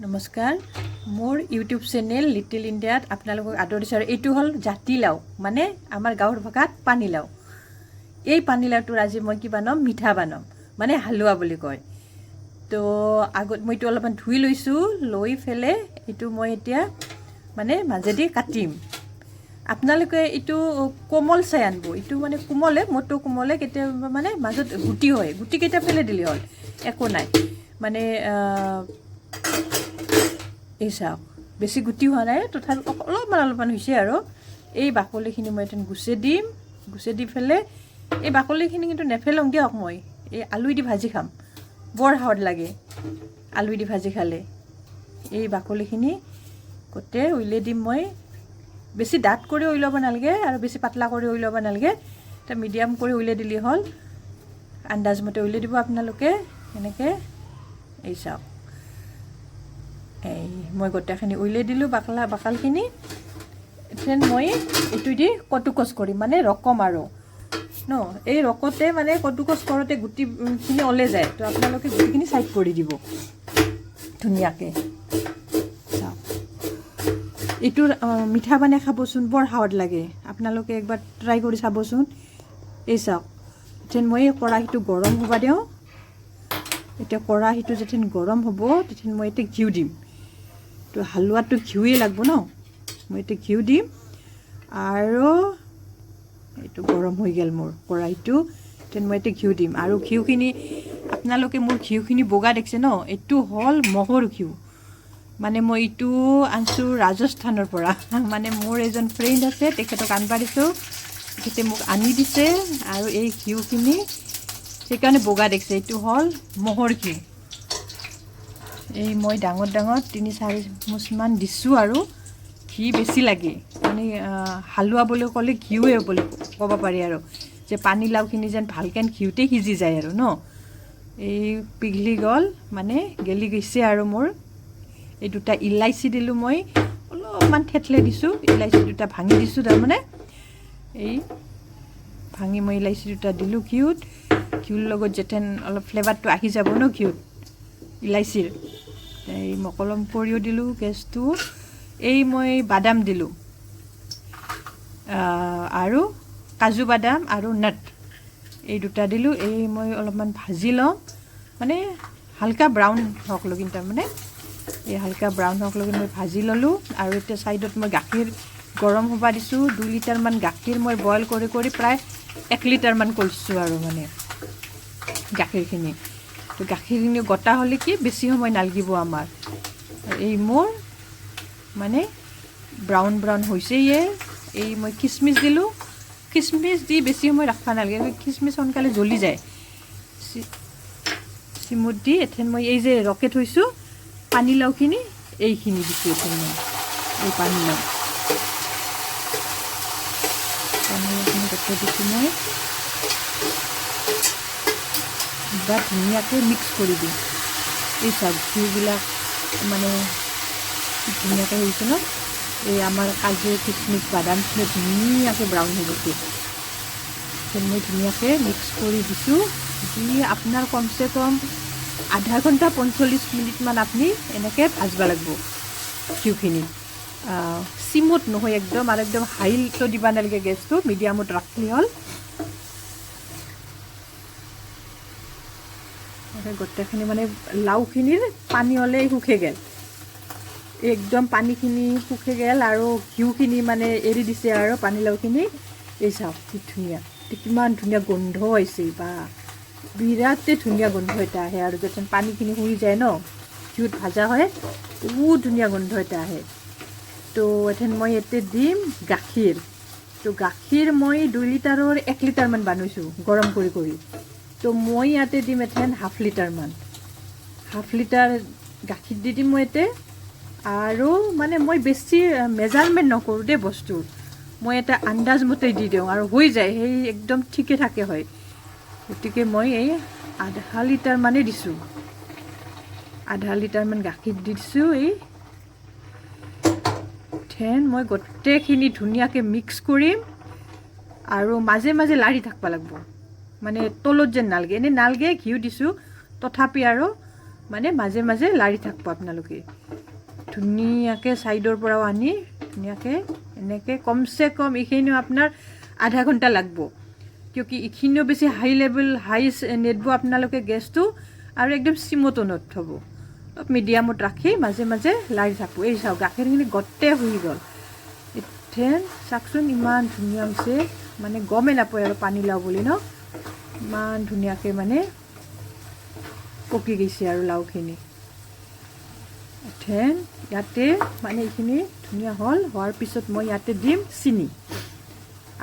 নমস্কাৰ মোৰ YouTube channel little ইণ্ডিয়াত আপোনালোকক আদৰিছোঁ। এইটো হ'ল জাতিলাও, মানে আমাৰ গাঁৱৰ ভাষাত পানীলাও। এই পানীলাওটোৰ আজি মই কি বনাম, মিঠা বনাম, মানে হালোৱা বুলি কয়। তো আগত মই এইটো অলপমান ধুই লৈছোঁ, লৈ ফেলে এইটো মই এতিয়া মানে মাজেদি কাটিম। আপোনালোকে এইটো কোমল চাই আনিব, এইটো মানে কোমলে, মোৰটো কোমলে, কেতিয়াবা মানে মাজত গুটি হয়, গুটিকেইটা ফেলে দিলে হ'ল, একো নাই। মানে এই চাওক, বেছি গুটি হোৱা নাই, তথাপি অলপমান হৈছে আৰু। এই বাকলিখিনি মই এতিয়া গুচাই দিম, গুচাই দি ফেলে এই বাকলিখিনি কিন্তু নেফেলাওঁ দিয়ক, মই এই আলু দি ভাজি খাম, বৰ সোৱাদ লাগে আলু দি ভাজি খালে। এই বাকলিখিনি গোটেই উলিয়াই দিম মই। বেছি ডাঠ কৰি উলিয়াব নালাগে আৰু বেছি পাতলা কৰি উলিয়াব নালাগে, এটা মিডিয়াম কৰি উলিয়াই দিলে হ'ল। আন্দাজমতে উলিয়াই দিব আপোনালোকে এনেকৈ। এই চাওক, এই মই গোটেইখিনি উলিয়াই দিলোঁ বাকলখিনি। এতিয়া মই এইটো দি কটুকচ কৰিম, মানে ৰকম আৰু ন, এই ৰকতে মানে কটুকচ কৰোঁতে গুটিখিনি ওলাই যায়। তো আপোনালোকে গুটিখিনি চাইড কৰি দিব ধুনীয়াকৈ। চাওক, এইটোৰ মিঠা বনাই খাবচোন, বৰ সোৱাদ লাগে, আপোনালোকে একবাৰ ট্ৰাই কৰি চাবচোন। এই চাওক, এতিয়া মই কেৰাহীটো গৰম হ'ব দিওঁ। এতিয়া কেৰাহীটো যেতিয়া গৰম হ'ব, তেতিয়া মই এতিয়া ঘিউ দিম। তো হালোৱাটো ঘিউৱে লাগিব ন, মই এতিয়া ঘিউ দিম। আৰু এইটো গৰম হৈ গ'ল মোৰ কেৰাহীটো, তেতিয়া মই এতিয়া ঘিউ দিম। আৰু ঘিউখিনি আপোনালোকে মোৰ ঘিউখিনি বগা দেখিছে ন, এইটো হ'ল মহৰ ঘিউ। মানে মই এইটো আনিছোঁ ৰাজস্থানৰ পৰা, মানে মোৰ এজন ফ্ৰেণ্ড আছে, তেখেতক আনিব দিছোঁ, তেখেতে মোক আনি দিছে। আৰু এই ঘিউখিনি সেইকাৰণে বগা দেখিছে, এইটো হ'ল মহৰ ঘিউ। এই মই ডাঙৰ 3-4 চামুচমান দিছোঁ, আৰু ঘি বেছি লাগে, মানে হালোৱা বুলি ক'লে ঘিউৱে বুলি ক'ব পাৰি আৰু, যে পানীলাওখিনি যেন ভালকৈ ঘিউতে সিজি যায় আৰু ন। এই পিঘলি গ'ল, মানে গেলি গৈছে। আৰু মোৰ এই 2টা ইলাচি দিলোঁ, মই অলপমান থেতলাই দিছোঁ, ইলাচি 2টা ভাঙি দিছোঁ। তাৰমানে এই ভাঙি মই ইলাচি 2টা দিলোঁ ঘিউত। ঘিউৰ লগত যেতিয়া অলপ ফ্লেভাৰটো আহি যাব ন ঘিউত, ইলাচিৰ। এই মকলম কৰিও দিলোঁ গেছটো। এই মই বাদাম দিলোঁ, আৰু কাজু বাদাম আৰু নাট, এই 2টা দিলোঁ। এই মই অলপমান ভাজি লওঁ, মানে হালকা ব্ৰাউন হওক লগিন, তাৰমানে এই হালকা ব্ৰাউন হওক লগিন মই ভাজি ল'লোঁ। আৰু এতিয়া ছাইডত মই গাখীৰ গৰম হ'ব দিছোঁ। 2 লিটাৰমান গাখীৰ মই বইল কৰি প্ৰায় 1 লিটাৰমান কৰিছোঁ আৰু, মানে গাখীৰখিনি। তো গাখীৰখিনি গোটা হ'লে কি বেছি সময় নালাগিব আমাৰ। এই মোৰ মানে ব্ৰাউন হৈছেই। এই মই খিচমিচ দিলোঁ, খিচমিচ দি বেছি সময় ৰাখিব নালাগে, খিচমিচ সোনকালে জ্বলি যায়। চিমুত দি এতিয়া মই এই যে ৰকে থৈছোঁ পানীলাওখিনি, এইখিনি দিছোঁ। এতিয়া মই এই পানীলাওখিনি গোটেই দিছোঁ মই। এবাৰ ধুনীয়াকৈ মিক্স কৰি দিম। এই চাওক, ঘিউবিলাক মানে ধুনীয়াকৈ হৈছে ন। এই আমাৰ কাজু কিচমিচ বাদামখিনি ধুনীয়াকৈ ব্ৰাউন হৈ গৈছে। মই ধুনীয়াকৈ মিক্স কৰি দিছোঁ। দি আপোনাৰ কমচে কম আধা ঘণ্টা 45 মিনিটমান আপুনি এনেকৈ ভাজিব লাগিব ঘিউখিনি। চিমত নহয় একদম, আৰু একদম হাইটো দিব নালাগে, গেছটো মিডিয়ামত ৰাখিলে হ'ল। গোটেইখিনি মানে লাওখিনিৰ পানী হ'লে শুকাই গ'ল, একদম পানীখিনি শুকাই গ'ল, আৰু ঘিউখিনি মানে এৰি দিছে আৰু পানীলাওখিনি। এই চাওক কি ধুনীয়া, কিমান ধুনীয়া গোন্ধ হৈছে, বা বিৰাটেই ধুনীয়া গোন্ধ এটা আহে। আৰু যেতিয়া পানীখিনি শুহি যায় ন, ঘিউত ভাজা হয়, বহুত ধুনীয়া গোন্ধ এটা আহে। তো এতিয়া মই ইয়াতে দিম গাখীৰ। তো গাখীৰ মই 2 লিটাৰৰ 1 লিটাৰমান বনাইছোঁ গৰম কৰি। তো মই ইয়াতে দিম এতিয়া ½ লিটাৰমান, ½ লিটাৰ গাখীৰ দি দিম মই ইয়াতে। আৰু মানে মই বেছি মেজাৰমেণ্ট নকৰোঁ দেই বস্তুৰ, মই এটা আন্দাজমতে দি দিওঁ, আৰু হৈ যায়, সেই একদম ঠিকে থাকে হয়। গতিকে মই এই ½ লিটাৰমানেই দিছোঁ, ½ লিটাৰমান গাখীৰ দি দিছোঁ। এই মই গোটেইখিনি ধুনীয়াকৈ মিক্স কৰিম, আৰু মাজে মাজে লাৰি থাকিব লাগিব, মানে তলত যেন নালগে, এনেই নালগে, ঘিউ দিছোঁ তথাপি আৰু মানে মাজে মাজে লাৰি থাকিব আপোনালোকে ধুনীয়াকৈ ছাইডৰ পৰাও আনি ধুনীয়াকৈ এনেকৈ কমচে কম এইখিনিও আপোনাৰ আধা ঘণ্টা লাগব কিয় কি এইখিনিও বেছি হাই নেটব আপোনালোকে গেছটো আৰু একদম চিমতো নথব অলপ মিডিয়ামত ৰাখি মাজে মাজে লাৰি থাকোঁ এই চাওক গাখীৰখিনি গোটেই হৈ গ'ল এতিয়া চাওকচোন ইমান ধুনীয়া হৈছে মানে গমেই নাপায় আৰু পানীলাও বুলি ন ইমান ধুনীয়াকৈ মানে পকি গৈছে আৰু লাওখিনি এতিয়া ইয়াতে মানে এইখিনি ধুনীয়া হ'ল হোৱাৰ পিছত মই ইয়াতে দিম চেনি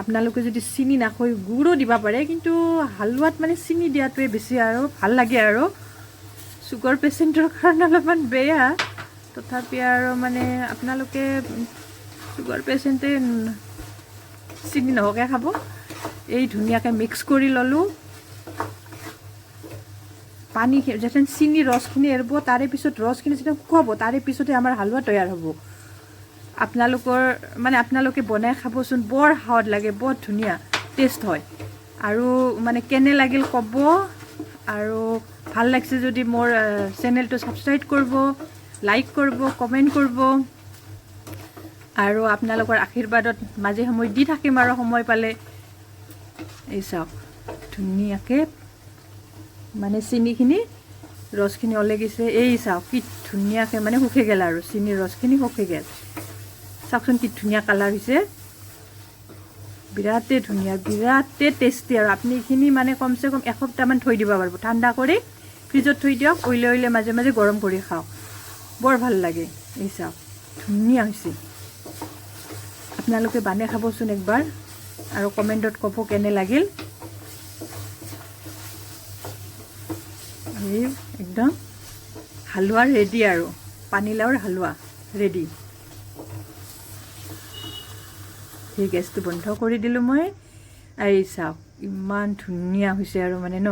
আপোনালোকে যদি চেনি নাখায় গুড়ো দিব পাৰে কিন্তু হালোৱাত মানে চেনি দিয়াটোৱে বেছি আৰু ভাল লাগে আৰু চুগাৰ পেচেণ্টৰ কাৰণে অলপমান বেয়া তথাপি আৰু মানে আপোনালোকে চুগাৰ পেচেণ্টে চেনি নহকে খাব এই ধুনীয়াকৈ মিক্স কৰি ল'লোঁ পানী যেতিয়া চেনি ৰসখিনি এৰিব তাৰে পিছত ৰসখিনি যেতিয়া শুকাব তাৰে পিছতে আমাৰ হালোৱা তৈয়াৰ হ'ব আপোনালোকে বনাই খাবচোন বৰ সোৱাদ লাগে বৰ ধুনীয়া টেষ্ট হয় আৰু মানে কেনে লাগিল ক'ব আৰু ভাল লাগিছে যদি মোৰ চেনেলটো ছাবস্ক্ৰাইব কৰিব লাইক কৰিব কমেণ্ট কৰিব আৰু আপোনালোকৰ আশীৰ্বাদত মাজে সময় দি থাকিম আৰু সময় পালে এই চাওক ধুনীয়াকৈ মানে চেনিখিনি ৰসখিনি ওলাই গৈছে এই চাওক কি ধুনীয়াকৈ মানে শুকাই গ'ল আৰু চেনিৰ ৰসখিনি শুকাই গ'ল চাওকচোন কি ধুনীয়া কালাৰ হৈছে বিৰাটেই ধুনীয়া বিৰাটেই টেষ্টি আৰু আপুনি এইখিনি মানে কমচে কম এসপ্তাহমান থৈ দিব পাৰিব ঠাণ্ডা কৰি ফ্ৰিজত থৈ দিয়ক ওইলে মাজে মাজে গৰম কৰি খাওক বৰ ভাল লাগে এই চাওক ধুনীয়া হৈছে আপোনালোকে বানাই খাবচোন একবাৰ আৰু কমেণ্টত ক'ব কেনে লাগিল এই একদম হালোৱা ৰেডি আৰু পানীলাওৰ হালোৱা ৰেডি সেই গেছটো বন্ধ কৰি দিলোঁ মই এই চাওক ইমান ধুনীয়া হৈছে আৰু মানে ন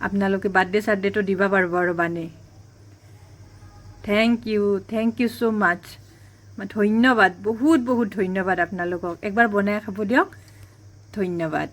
আপোনালোকে বাৰ্থডে চাৰ্থডেটো দিব পাৰিব আৰু বানে থেংক ইউ ছ' মাছ ধন্যবাদ বহুত বহুত ধন্যবাদ আপোনালোকক একবাৰ বনাই খাব দিয়ক ধন্যবাদ